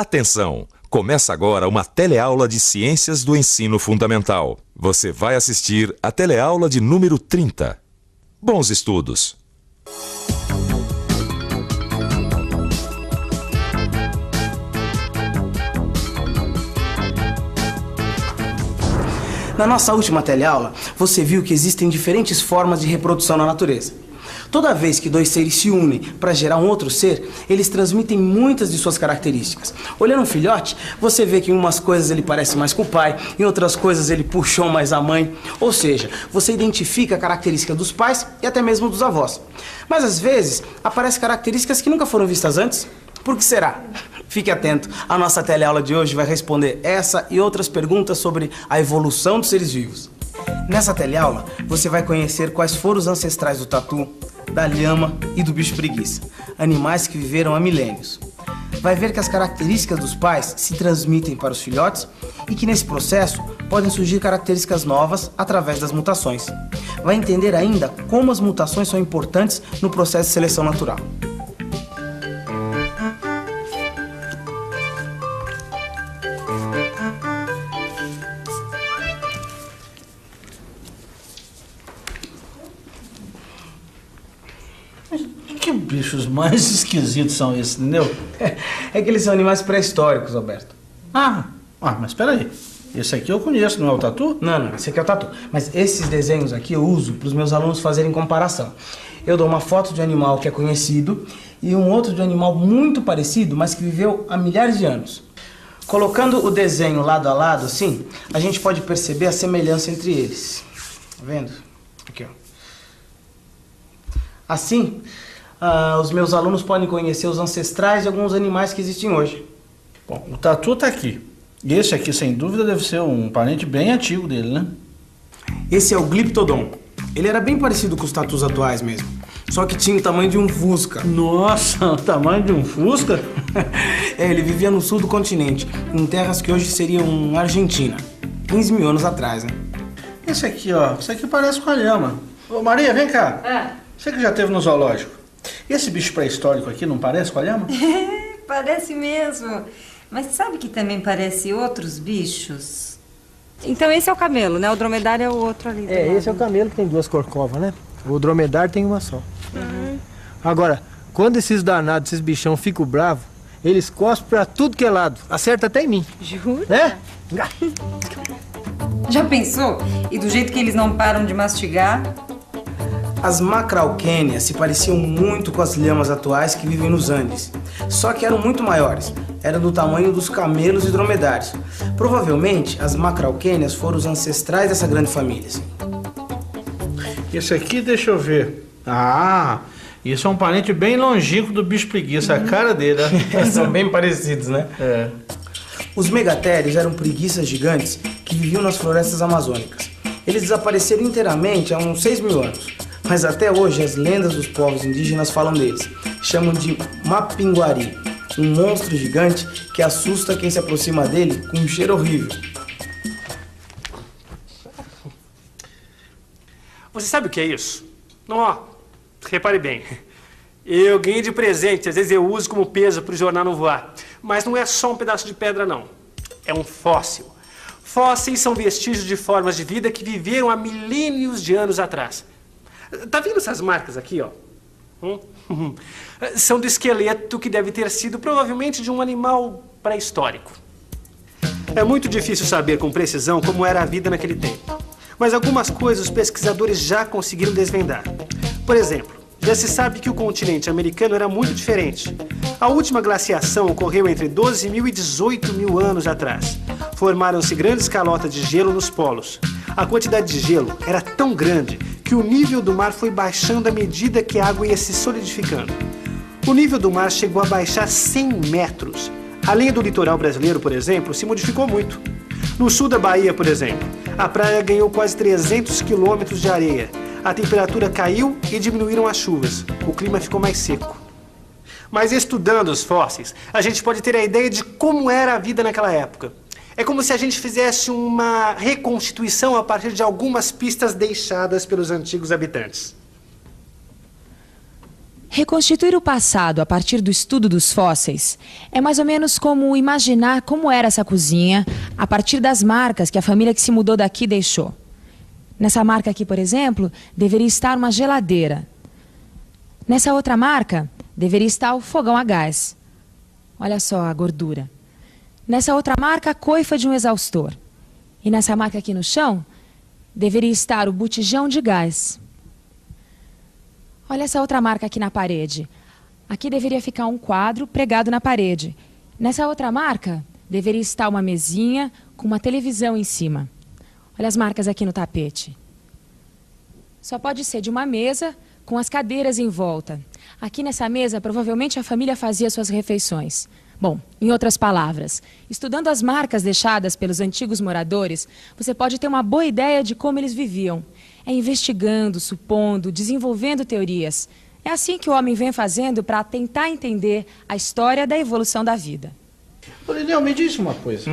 Atenção! Começa agora uma teleaula de Ciências do Ensino Fundamental. Você vai assistir a teleaula de número 30. Bons estudos! Na nossa última teleaula, você viu que existem diferentes formas de reprodução na natureza. Toda vez que dois seres se unem para gerar um outro ser, eles transmitem muitas de suas características. Olhando um filhote, você vê que em umas coisas ele parece mais com o pai, em outras coisas ele puxou mais a mãe. Ou seja, você identifica a característica dos pais e até mesmo dos avós. Mas às vezes, aparecem características que nunca foram vistas antes. Por que será? Fique atento, a nossa teleaula de hoje vai responder essa e outras perguntas sobre a evolução dos seres vivos. Nessa teleaula, você vai conhecer quais foram os ancestrais do tatu, da lhama e do bicho preguiça, animais que viveram há milênios. Vai ver que as características dos pais se transmitem para os filhotes e que nesse processo podem surgir características novas através das mutações. Vai entender ainda como as mutações são importantes no processo de seleção natural. Que bichos mais esquisitos são esses, entendeu? É que eles são animais pré-históricos, Alberto. Mas peraí. Esse aqui eu conheço, não é o tatu? Não, esse aqui é o tatu. Mas esses desenhos aqui eu uso para os meus alunos fazerem comparação. Eu dou uma foto de um animal que é conhecido e um outro de um animal muito parecido, mas que viveu há milhares de anos. Colocando o desenho lado a lado, assim, a gente pode perceber a semelhança entre eles. Tá vendo? Aqui, ó. Assim, os meus alunos podem conhecer os ancestrais de alguns animais que existem hoje. Bom, o tatu tá aqui. E esse aqui, sem dúvida, deve ser um parente bem antigo dele, né? Esse é o Glyptodon. Ele era bem parecido com os tatus atuais mesmo. Só que tinha o tamanho de um fusca. Nossa, o tamanho de um fusca? Ele vivia no sul do continente, em terras que hoje seriam Argentina. 15 mil anos atrás, né? Esse aqui, ó. Esse aqui parece com a lhama. Ô, Maria, vem cá. Você que já esteve no zoológico. Esse bicho pré-histórico aqui não parece com a lhama? Parece mesmo. Mas sabe que também parece outros bichos? Então esse é o camelo, né? O dromedário é o outro ali. Esse é o camelo que tem duas corcovas, né? O dromedário tem uma só. Agora, quando esses danados, esses bichão ficam bravos, eles cospem pra tudo que é lado. Acerta até em mim. Jura? Né? Já pensou? E do jeito que eles não param de mastigar? As macrauquênias se pareciam muito com as lhamas atuais que vivem nos Andes. Só que eram muito maiores. Eram do tamanho dos camelos e dromedários. Provavelmente, as macrauquênias foram os ancestrais dessa grande família. Assim. Esse aqui, deixa eu ver. Isso é um parente bem longínquo do bicho preguiça. A cara dele, né? São bem parecidos, né? Os megatérios eram preguiças gigantes que viviam nas florestas amazônicas. Eles desapareceram inteiramente há uns 6 mil anos. Mas até hoje as lendas dos povos indígenas falam deles. Chamam de Mapinguari, um monstro gigante que assusta quem se aproxima dele com um cheiro horrível. Você sabe o que é isso? Repare bem. Eu ganhei de presente, às vezes eu uso como peso para o jornal não voar. Mas não é só um pedaço de pedra, não. É um fóssil. Fósseis são vestígios de formas de vida que viveram há milênios de anos atrás. Tá vendo essas marcas aqui, ó? São do esqueleto que deve ter sido provavelmente de um animal pré-histórico. É muito difícil saber com precisão como era a vida naquele tempo. Mas algumas coisas os pesquisadores já conseguiram desvendar. Por exemplo, já se sabe que o continente americano era muito diferente. A última glaciação ocorreu entre 12 mil e 18 mil anos atrás. Formaram-se grandes calotas de gelo nos polos. A quantidade de gelo era tão grande que o nível do mar foi baixando à medida que a água ia se solidificando. O nível do mar chegou a baixar 100 metros. A linha do litoral brasileiro, por exemplo, se modificou muito. No sul da Bahia, por exemplo, a praia ganhou quase 300 quilômetros de areia. A temperatura caiu e diminuíram as chuvas. O clima ficou mais seco. Mas estudando os fósseis, a gente pode ter a ideia de como era a vida naquela época. É como se a gente fizesse uma reconstituição a partir de algumas pistas deixadas pelos antigos habitantes. Reconstituir o passado a partir do estudo dos fósseis é mais ou menos como imaginar como era essa cozinha a partir das marcas que a família que se mudou daqui deixou. Nessa marca aqui, por exemplo, deveria estar uma geladeira. Nessa outra marca, deveria estar o fogão a gás. Olha só a gordura. Nessa outra marca, a coifa de um exaustor. E nessa marca aqui no chão, deveria estar o botijão de gás. Olha essa outra marca aqui na parede. Aqui deveria ficar um quadro pregado na parede. Nessa outra marca, deveria estar uma mesinha com uma televisão em cima. Olha as marcas aqui no tapete. Só pode ser de uma mesa com as cadeiras em volta. Aqui nessa mesa, provavelmente a família fazia suas refeições. Bom, em outras palavras, estudando as marcas deixadas pelos antigos moradores, você pode ter uma boa ideia de como eles viviam. É investigando, supondo, desenvolvendo teorias. É assim que o homem vem fazendo para tentar entender a história da evolução da vida. Ô, Lineu, me diz uma coisa.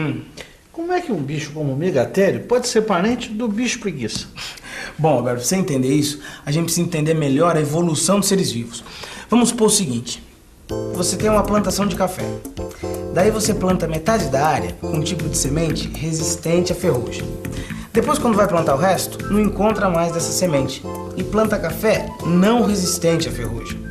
Como é que um bicho como o megatério pode ser parente do bicho preguiça? Bom, Alberto, pra você entender isso, a gente precisa entender melhor a evolução dos seres vivos. Vamos supor o seguinte. Você tem uma plantação de café. Daí você planta metade da área com um tipo de semente resistente à ferrugem. Depois, quando vai plantar o resto, não encontra mais dessa semente e planta café não resistente à ferrugem.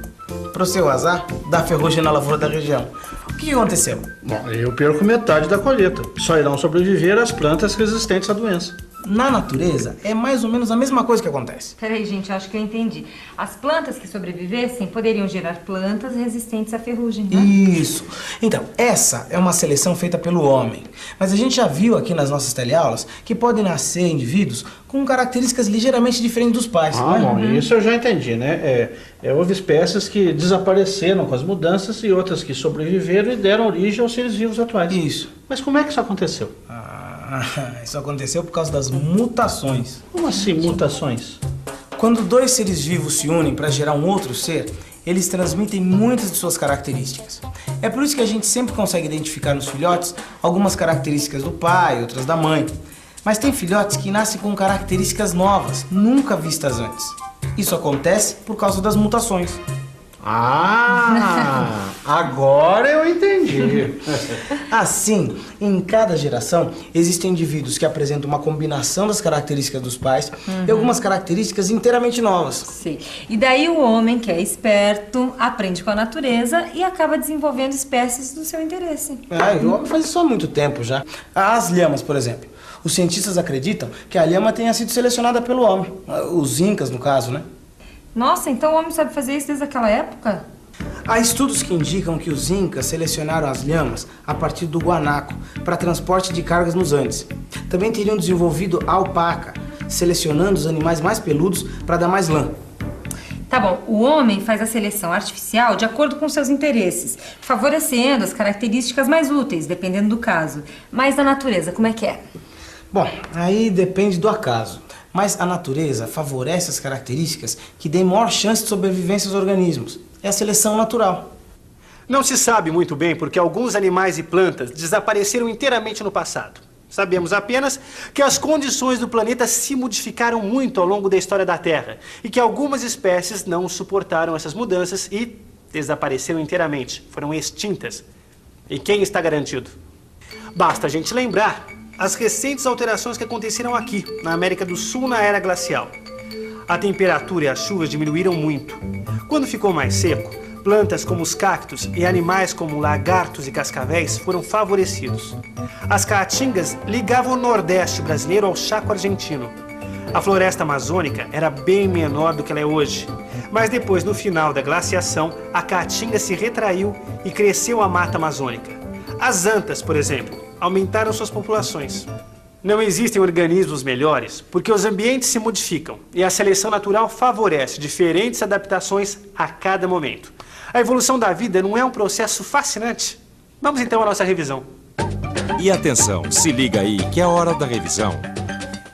Para o seu azar, dá ferrugem na lavoura da região. O que aconteceu? Bom, eu perco metade da colheita. Só irão sobreviver as plantas resistentes à doença. Na natureza, é mais ou menos a mesma coisa que acontece. Peraí, gente, eu acho que eu entendi. As plantas que sobrevivessem poderiam gerar plantas resistentes à ferrugem, né? Isso. Então, essa é uma seleção feita pelo homem. Mas a gente já viu aqui nas nossas teleaulas que podem nascer indivíduos com características ligeiramente diferentes dos pais. Bom, isso eu já entendi, né? Houve espécies que desapareceram com as mudanças e outras que sobreviveram e deram origem aos seres vivos atuais. Isso. Mas como é que isso aconteceu? Isso aconteceu por causa das mutações. Como assim, mutações? Quando dois seres vivos se unem para gerar um outro ser, eles transmitem muitas de suas características. É por isso que a gente sempre consegue identificar nos filhotes algumas características do pai, outras da mãe. Mas tem filhotes que nascem com características novas, nunca vistas antes. Isso acontece por causa das mutações. Agora eu entendi. Assim, em cada geração, existem indivíduos que apresentam uma combinação das características dos pais e algumas características inteiramente novas. Sim. E daí o homem, que é esperto, aprende com a natureza e acaba desenvolvendo espécies do seu interesse. E o homem faz isso há muito tempo já. As lhamas, por exemplo. Os cientistas acreditam que a lhama tenha sido selecionada pelo homem. Os incas, no caso, né? Nossa, então o homem sabe fazer isso desde aquela época? Há estudos que indicam que os incas selecionaram as lhamas a partir do guanaco para transporte de cargas nos Andes. Também teriam desenvolvido a alpaca, selecionando os animais mais peludos para dar mais lã. Tá bom, o homem faz a seleção artificial de acordo com seus interesses, favorecendo as características mais úteis, dependendo do caso. Mas na natureza, como é que é? Bom, aí depende do acaso. Mas a natureza favorece as características que dêem maior chance de sobrevivência aos organismos. É a seleção natural. Não se sabe muito bem porque alguns animais e plantas desapareceram inteiramente no passado. Sabemos apenas que as condições do planeta se modificaram muito ao longo da história da Terra e que algumas espécies não suportaram essas mudanças e desapareceram inteiramente, foram extintas. E quem está garantido? Basta a gente lembrar as recentes alterações que aconteceram aqui, na América do Sul, na era glacial. A temperatura e as chuvas diminuíram muito. Quando ficou mais seco, plantas como os cactos e animais como lagartos e cascavéis foram favorecidos. As caatingas ligavam o Nordeste brasileiro ao Chaco argentino. A floresta amazônica era bem menor do que ela é hoje. Mas depois, no final da glaciação, a caatinga se retraiu e cresceu a mata amazônica. As antas, por exemplo, aumentaram suas populações. Não existem organismos melhores porque os ambientes se modificam e a seleção natural favorece diferentes adaptações a cada momento. A evolução da vida não é um processo fascinante? Vamos então à nossa revisão. E atenção, se liga aí que é hora da revisão.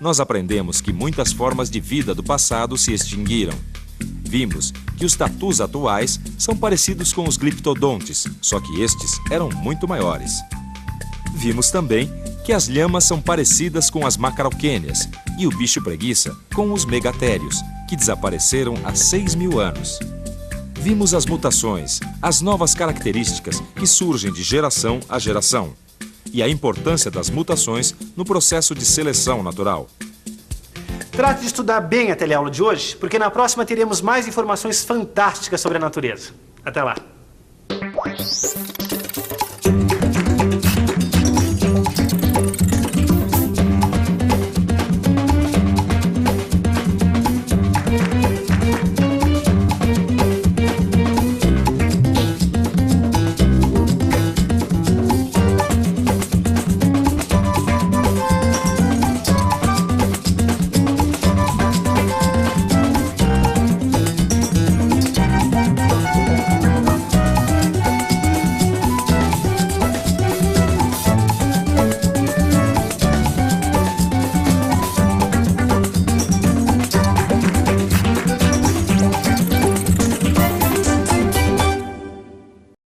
Nós aprendemos que muitas formas de vida do passado se extinguiram. Vimos que os tatus atuais são parecidos com os gliptodontes, só que estes eram muito maiores. Vimos também que as lhamas são parecidas com as macarauquênias e o bicho preguiça com os megatérios, que desapareceram há 6.000 anos. Vimos as mutações, as novas características que surgem de geração a geração e a importância das mutações no processo de seleção natural. Trate de estudar bem a teleaula de hoje, porque na próxima teremos mais informações fantásticas sobre a natureza. Até lá!